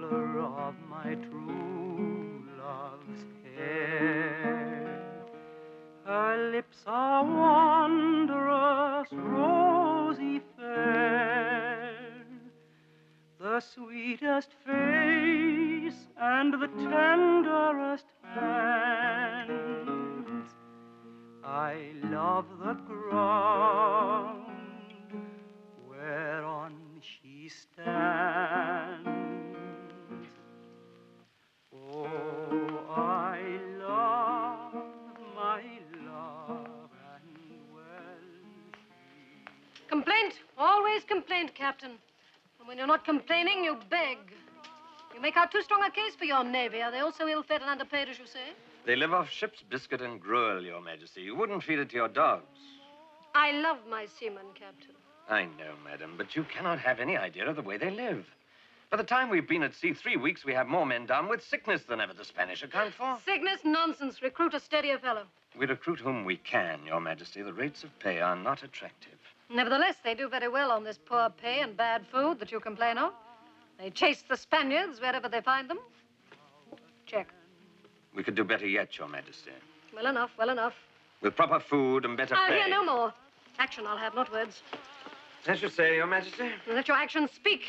color of my true love's hair. Her lips are wondrous, rosy fair, the sweetest face and the tenderest hands. I love the ground whereon she stands. Oh, I love my love, and well she... Complaint, always complaint, Captain. And when you're not complaining, you beg. You make out too strong a case for your Navy. Are they also ill-fed and underpaid, as you say? They live off ship's biscuit and gruel, Your Majesty. You wouldn't feed it to your dogs. I love my seamen, Captain. I know, madam, but you cannot have any idea of the way they live. By the time we've been at sea 3 weeks, we have more men down with sickness than ever the Spanish account for. Sickness? Nonsense. Recruit a steadier fellow. We recruit whom we can, Your Majesty. The rates of pay are not attractive. Nevertheless, they do very well on this poor pay and bad food that you complain of. They chase the Spaniards wherever they find them. Check. We could do better yet, Your Majesty. Well enough, well enough. With proper food and better pay. I'll hear no more. Action I'll have, not words. As you say, Your Majesty. Let your actions speak.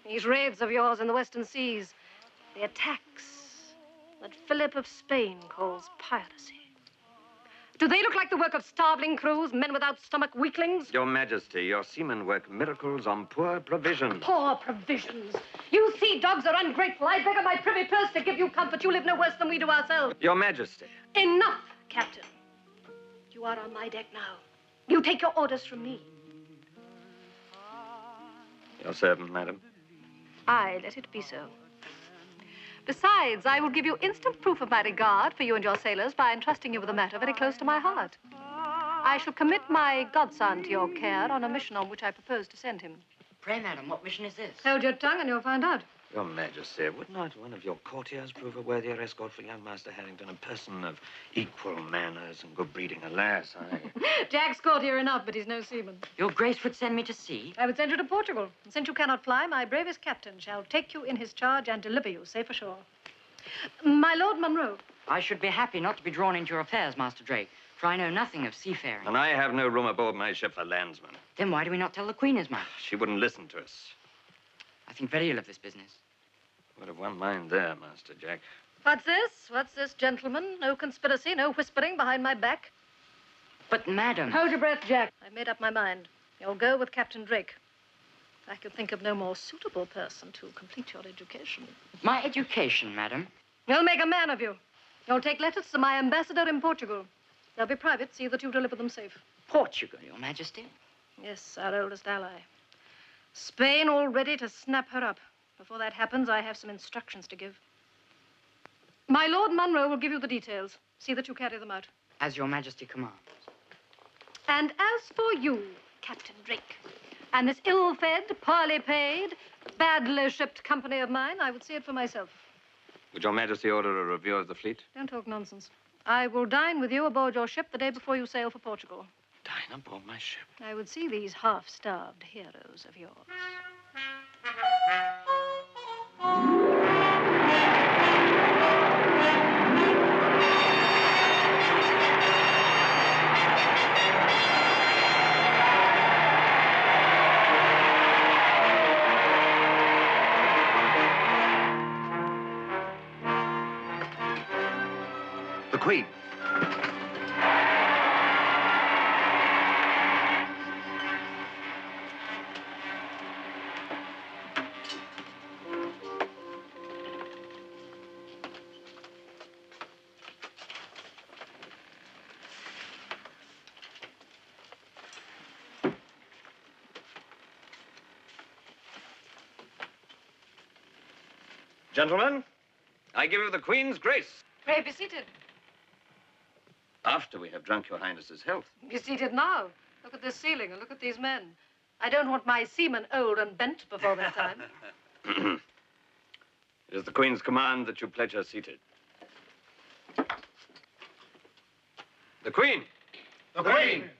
These raids of yours in the Western Seas, the attacks that Philip of Spain calls piracy. Do they look like the work of starveling crews, men without stomach, weaklings? Your Majesty, your seamen work miracles on poor provisions. Poor provisions. You sea dogs are ungrateful. I beg of my privy purse to give you comfort. You live no worse than we do ourselves. Your Majesty. Enough, Captain. You are on my deck now. You take your orders from me. Your servant, madam. Aye, let it be so. Besides, I will give you instant proof of my regard for you and your sailors by entrusting you with a matter very close to my heart. I shall commit my godson to your care on a mission on which I propose to send him. Pray, madam, what mission is this? Hold your tongue and you'll find out. Your Majesty, would not one of your courtiers prove a worthier escort for young Master Harrington, a person of equal manners and good breeding? Alas, Jack's courtier enough, but he's no seaman. Your Grace would send me to sea? I would send you to Portugal. And since you cannot fly, my bravest captain shall take you in his charge and deliver you safe ashore. My Lord Monroe. I should be happy not to be drawn into your affairs, Master Drake, for I know nothing of seafaring. And I have no room aboard my ship for landsmen. Then why do we not tell the Queen as much? She wouldn't listen to us. I think very ill of this business. Would have one mind there, Master Jack. What's this? What's this, gentlemen? No conspiracy, no whispering behind my back. But, madam... Hold your breath, Jack. I've made up my mind. You'll go with Captain Drake. I could think of no more suitable person to complete your education. My education, madam? You'll make a man of you. You'll take letters to my ambassador in Portugal. They'll be private. See that you deliver them safe. Portugal, Your Majesty? Yes, our oldest ally. Spain all ready to snap her up. Before that happens, I have some instructions to give. My Lord Monroe will give you the details. See that you carry them out. As Your Majesty commands. And as for you, Captain Drake, and this ill-fed, poorly paid, badly shipped company of mine, I would see it for myself. Would Your Majesty order a review of the fleet? Don't talk nonsense. I will dine with you aboard your ship the day before you sail for Portugal. Dine aboard my ship? I would see these half-starved heroes of yours. The Queen. Gentlemen, I give you the Queen's grace. Pray be seated. After we have drunk Your Highness's health. Be seated now. Look at this ceiling and look at these men. I don't want my seamen old and bent before their time. It is the Queen's command that you pledge her seated. The Queen! The Queen!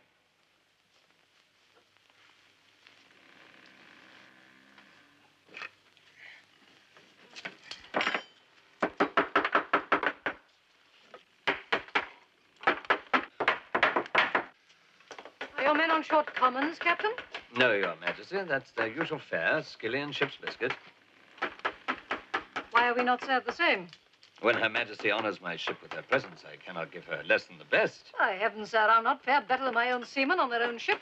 your men on short commons, Captain? No, Your Majesty. That's their usual fare, skilly and ship's biscuit. Why are we not served the same? When Her Majesty honors my ship with her presence, I cannot give her less than the best. By heavens, sir, I'll not fare better than my own seamen on their own ship.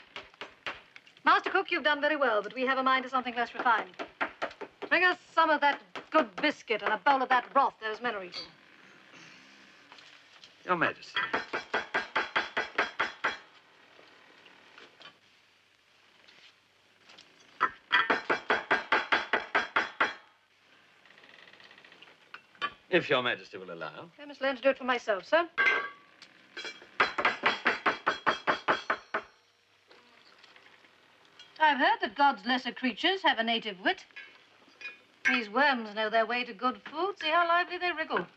Master Cook, you've done very well, but we have a mind to something less refined. Bring us some of that good biscuit and a bowl of that broth those men are eating. Your Majesty. If Your Majesty will allow. I must learn to do it for myself, sir. I've heard that God's lesser creatures have a native wit. These worms know their way to good food. See how lively they wriggle.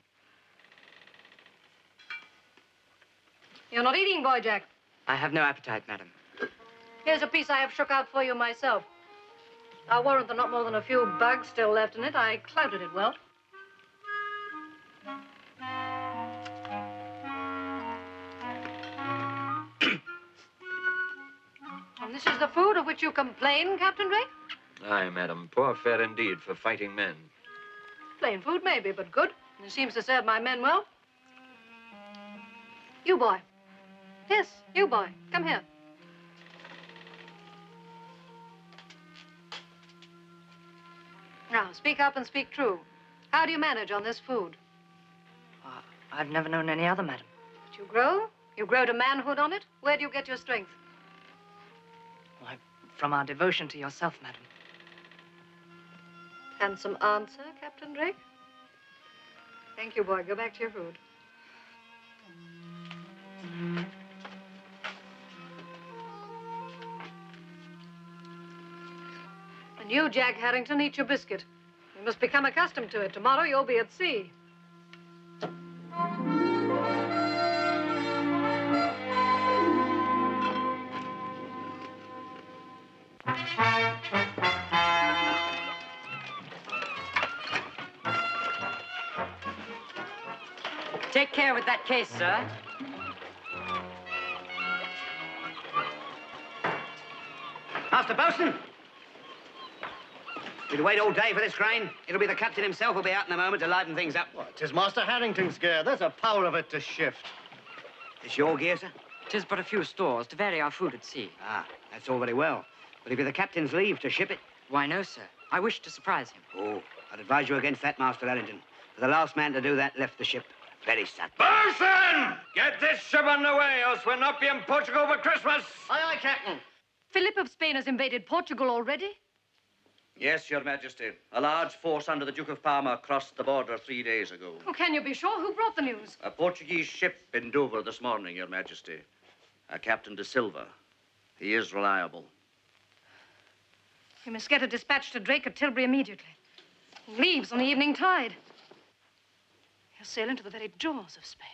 You're not eating, boy Jack. I have no appetite, madam. Here's a piece I have shook out for you myself. I'll warrant there are not more than a few bugs still left in it. I clouted it well. And this is the food of which you complain, Captain Drake? Aye, madam. Poor fare indeed for fighting men. Plain food, maybe, but good. It seems to serve my men well. You, boy. Yes, you, boy. Come here. Now, speak up and speak true. How do you manage on this food? I've never known any other, madam. But you grow? You grow to manhood on it? Where do you get your strength? Why, from our devotion to yourself, madam. Handsome answer, Captain Drake. Thank you, boy. Go back to your food. And you, Jack Harrington, eat your biscuit. You must become accustomed to it. Tomorrow you'll be at sea. Take care with that case, sir. Master Bosun! Did you wait all day for this grain? It'll be the captain himself who'll be out in a moment to liven things up. What? 'Tis Master Harrington's gear. There's a power of it to shift. It's your gear, sir? 'Tis but a few stores to vary our food at sea. Ah, that's all very well. But if you're the captain's leave to ship it... Why, no, sir. I wish to surprise him. Oh, I'd advise you against that, Master Harrington. For the last man to do that left the ship very sad. Bosun! Get this ship underway, else we'll not be in Portugal for Christmas. Aye, aye, Captain. Philip of Spain has invaded Portugal already? Yes, Your Majesty. A large force under the Duke of Parma crossed the border 3 days ago. Oh, can you be sure? Who brought the news? A Portuguese ship in Dover this morning, Your Majesty. Captain de Silva. He is reliable. We must get a dispatch to Drake at Tilbury immediately. He leaves on the evening tide. He'll sail into the very jaws of Spain.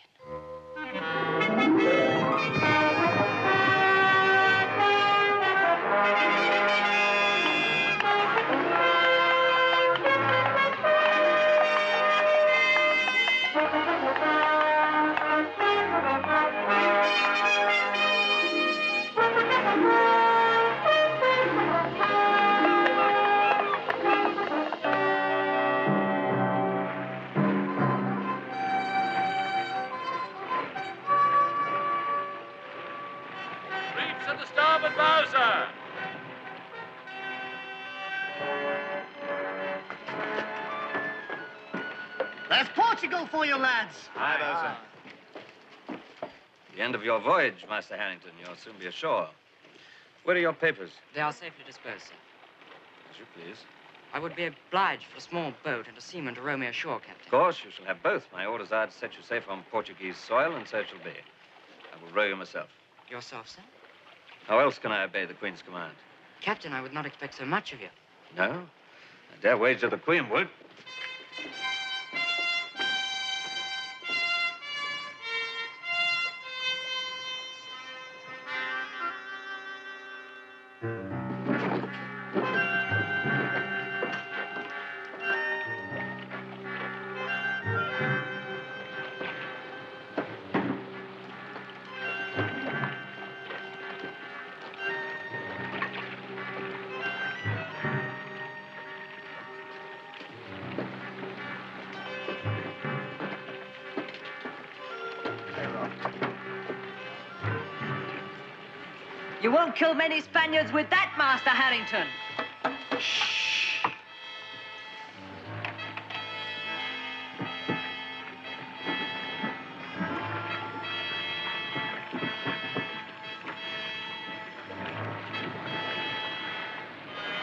Reefs at the starboard bow, sir. There's Portugal for you, lads. Aye, bosun. The end of your voyage, Master Harrington. You'll soon be ashore. Where are your papers? They are safely disposed, sir. As you please. I would be obliged for a small boat and a seaman to row me ashore, Captain. Of course, you shall have both. My orders are to set you safe on Portuguese soil, and so it shall be. I will row you myself. Yourself, sir? How else can I obey the Queen's command? Captain, I would not expect so much of you. No? I dare wager the Queen would. You won't kill many Spaniards with that, Master Harrington.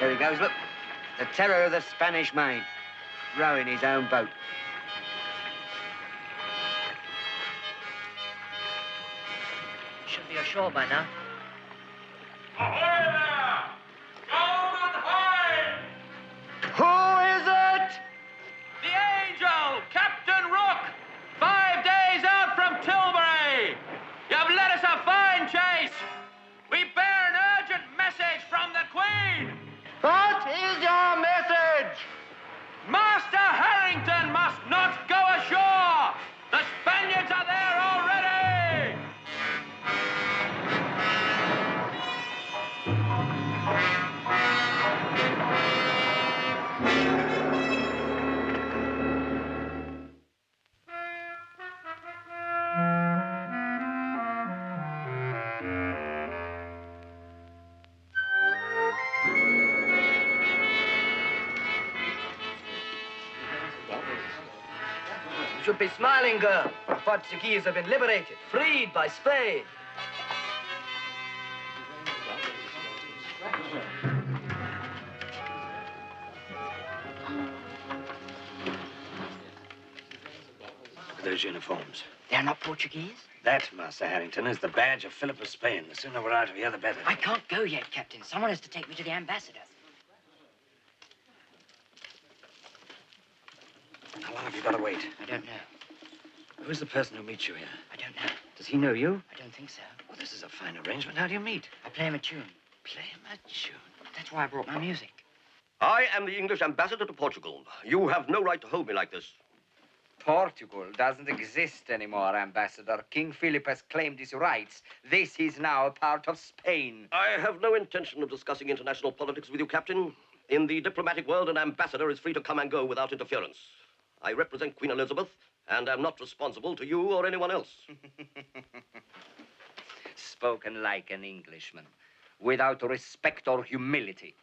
There he goes, look. The terror of the Spanish Main. Rowing his own boat. Should be ashore by now. Ahoy there! Golden Hind! Who is it? The Angel, Captain Rook! 5 days out from Tilbury! You've led us a fine chase! We bear an urgent message from the Queen! What is your message? Master Harrington must not go ashore! The Spaniards are there already! You should be smiling, girl. The Portuguese have been liberated, freed by Spain. Look at those uniforms. They're not Portuguese? That, Master Harrington, is the badge of Philip of Spain. The sooner we're out of here, the better. I can't go yet, Captain. Someone has to take me to the ambassador. How long have you got to wait? I don't know. Who's the person who meets you here? I don't know. Does he know you? I don't think so. Well, this is a fine arrangement. How do you meet? I play him a tune. Play him a tune. That's why I brought my music. I am the English ambassador to Portugal. You have no right to hold me like this. Portugal doesn't exist anymore, Ambassador. King Philip has claimed his rights. This is now a part of Spain. I have no intention of discussing international politics with you, Captain. In the diplomatic world, an ambassador is free to come and go without interference. I represent Queen Elizabeth and am not responsible to you or anyone else. Spoken like an Englishman, without respect or humility.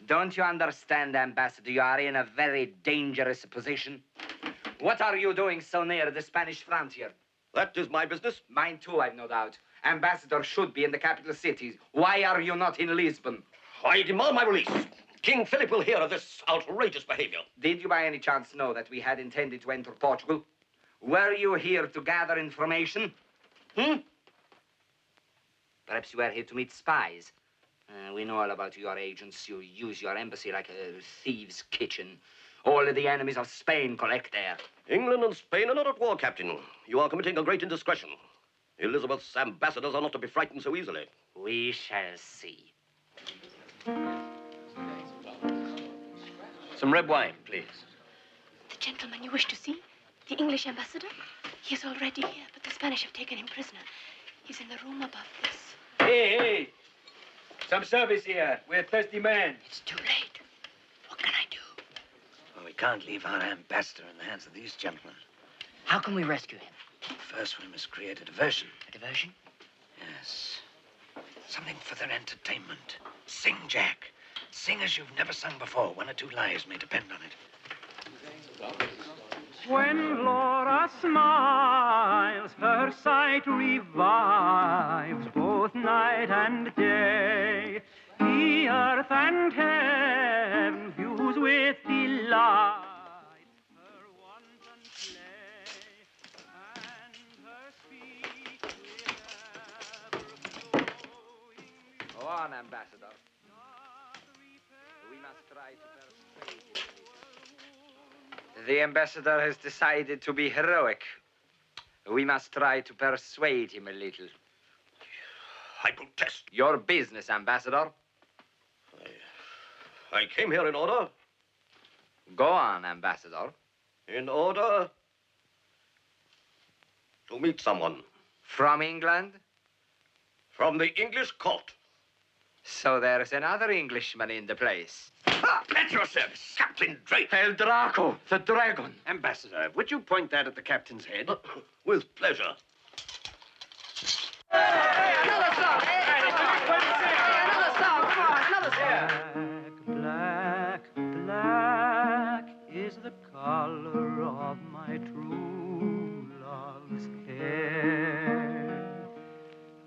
Don't you understand, Ambassador? You are in a very dangerous position. What are you doing so near the Spanish frontier? That is my business. Mine too, I've no doubt. Ambassador should be in the capital cities. Why are you not in Lisbon? I demand my release. King Philip will hear of this outrageous behavior. Did you by any chance know that we had intended to enter Portugal? Were you here to gather information? Perhaps you were here to meet spies. We know all about your agents. You use your embassy like a thieves' kitchen. All of the enemies of Spain collect there. England and Spain are not at war, Captain. You are committing a great indiscretion. Elizabeth's ambassadors are not to be frightened so easily. We shall see. Some red wine, please. The gentleman you wish to see? The English ambassador? He is already here, but the Spanish have taken him prisoner. He's in the room above this. Hey! Some service here. We're thirsty men. It's too late. What can I do? Well, we can't leave our ambassador in the hands of these gentlemen. How can we rescue him? First, we must create a diversion. A diversion? Yes. Something for their entertainment. Sing, Jack. Sing as you've never sung before. 1 or 2 lives may depend on it. When Laura smiles, her sight revives both night and day. The earth and heaven fuse with delight. Her wanton play and her speech with ever flowing. Go on, Ambassador. We must try to persuade him. The ambassador has decided to be heroic. We must try to persuade him a little. I protest. Your business, Ambassador. I came here in order. Go on, Ambassador. In order to meet someone. From England? From the English court. So there's another Englishman in the place. At your service, Captain Drake. El Draco, the dragon. Ambassador, would you point that at the captain's head? With pleasure. Hey, another song. Hey, the color of my true love's hair.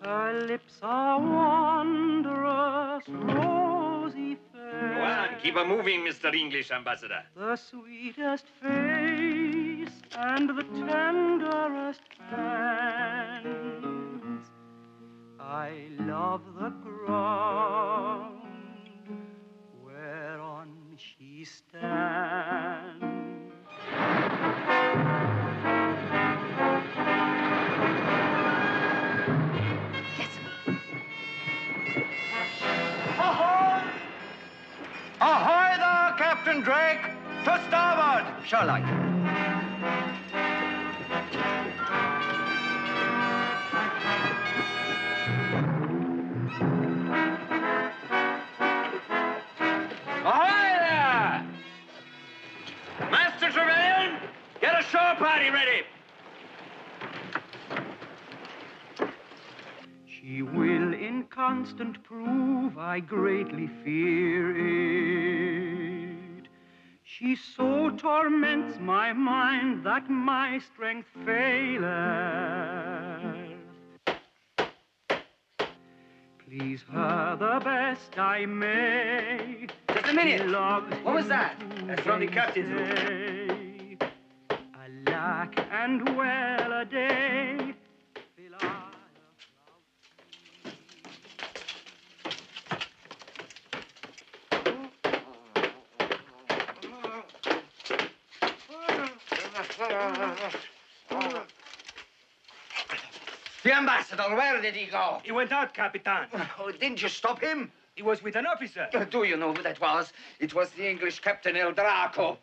Her lips are wondrous, rosy fair. Go on, keep her moving, Mr. English Ambassador. The sweetest face and the tenderest hands. I love the ground whereon she stands. Ahoy there, Captain Drake! To starboard! Sure like. Ahoy there! Master Trevelyan, get a shore party ready. She will in constant prove, I greatly fear it. She so torments my mind that my strength faileth. Please her the best I may. Just a minute. Love What was that? That's from the captain's room. Alack and well a day. The ambassador, where did he go? He went out, Capitan. Oh, didn't you stop him? He was with an officer. Do you know who that was? It was the English Captain El Draco.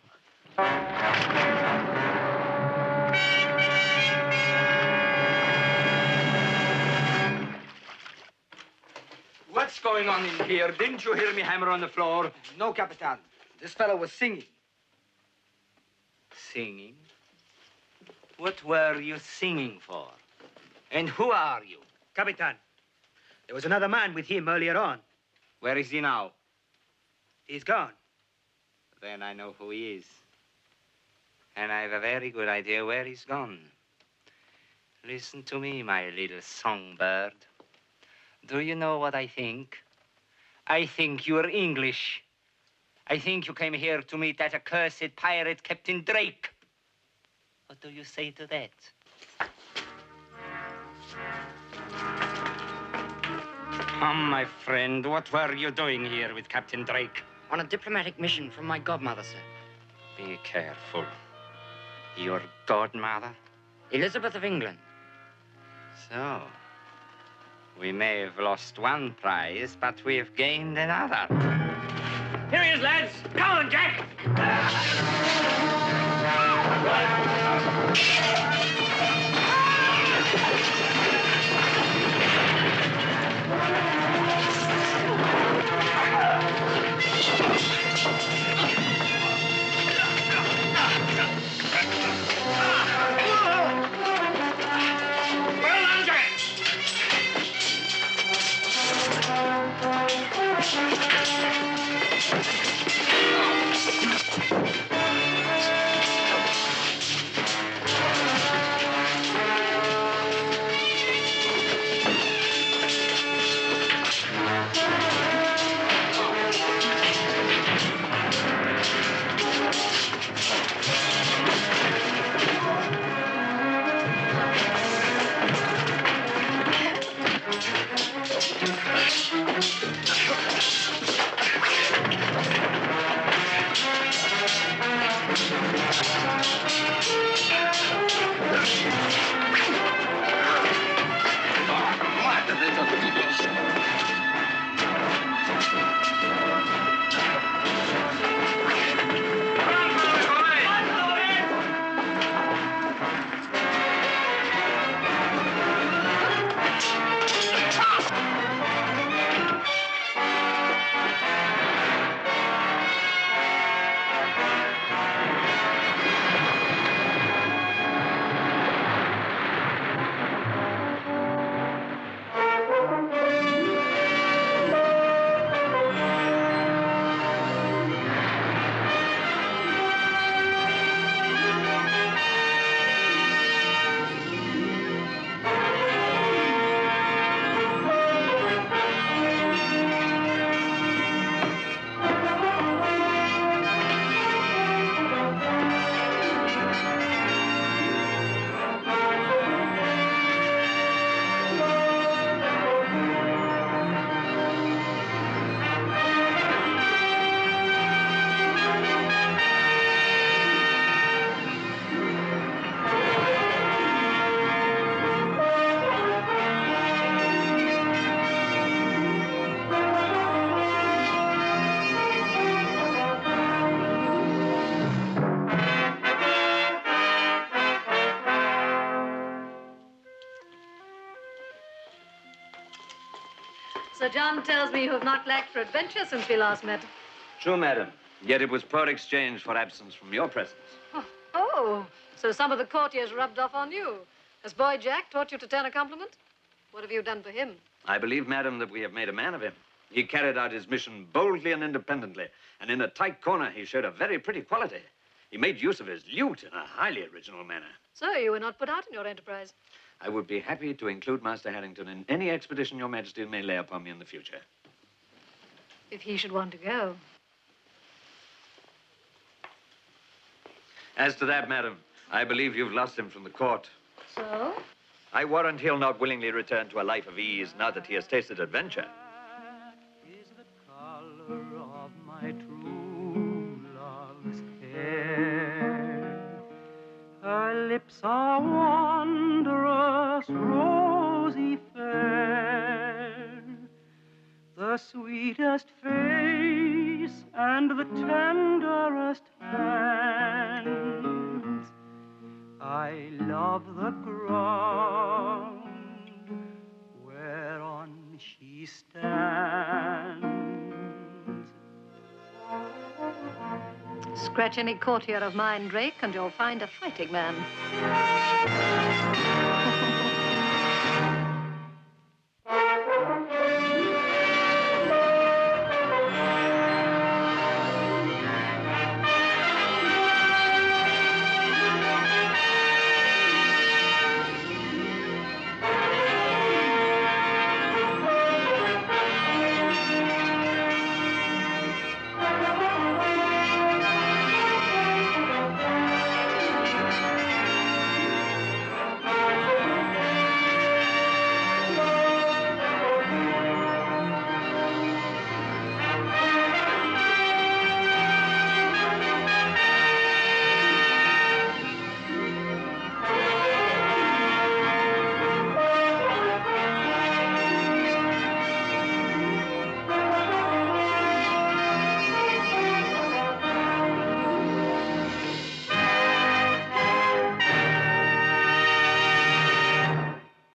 What's going on in here? Didn't you hear me hammer on the floor? No, Capitan. This fellow was singing. Singing? What were you singing for? And who are you? Capitan, there was another man with him earlier on. Where is he now? He's gone. Then I know who he is. And I have a very good idea where he's gone. Listen to me, my little songbird. Do you know what I think? I think you're English. I think you came here to meet that accursed pirate, Captain Drake. What do you say to that? Come, my friend, what were you doing here with Captain Drake? On a diplomatic mission from my godmother, sir. Be careful. Your godmother? Elizabeth of England. So, we may have lost one prize, but we have gained another. Here he is, lads. Come on, Jack. Sir John tells me you have not lacked for adventure since we last met. True, madam. Yet it was poor exchange for absence from your presence. Oh, so some of the courtiers rubbed off on you. Has Boy Jack taught you to turn a compliment? What have you done for him? I believe, madam, that we have made a man of him. He carried out his mission boldly and independently, and in a tight corner he showed a very pretty quality. He made use of his lute in a highly original manner. So you were not put out in your enterprise. I would be happy to include Master Harrington in any expedition your majesty may lay upon me in the future. If he should want to go. As to that, madam, I believe you've lost him from the court. So? I warrant he'll not willingly return to a life of ease now that he has tasted adventure. Is the color of my true love's hair. Her lips are wondrous, rosy fair. The sweetest face and the tenderest hands. I love the ground whereon she stands. Scratch any courtier of mine, Drake, and you'll find a fighting man.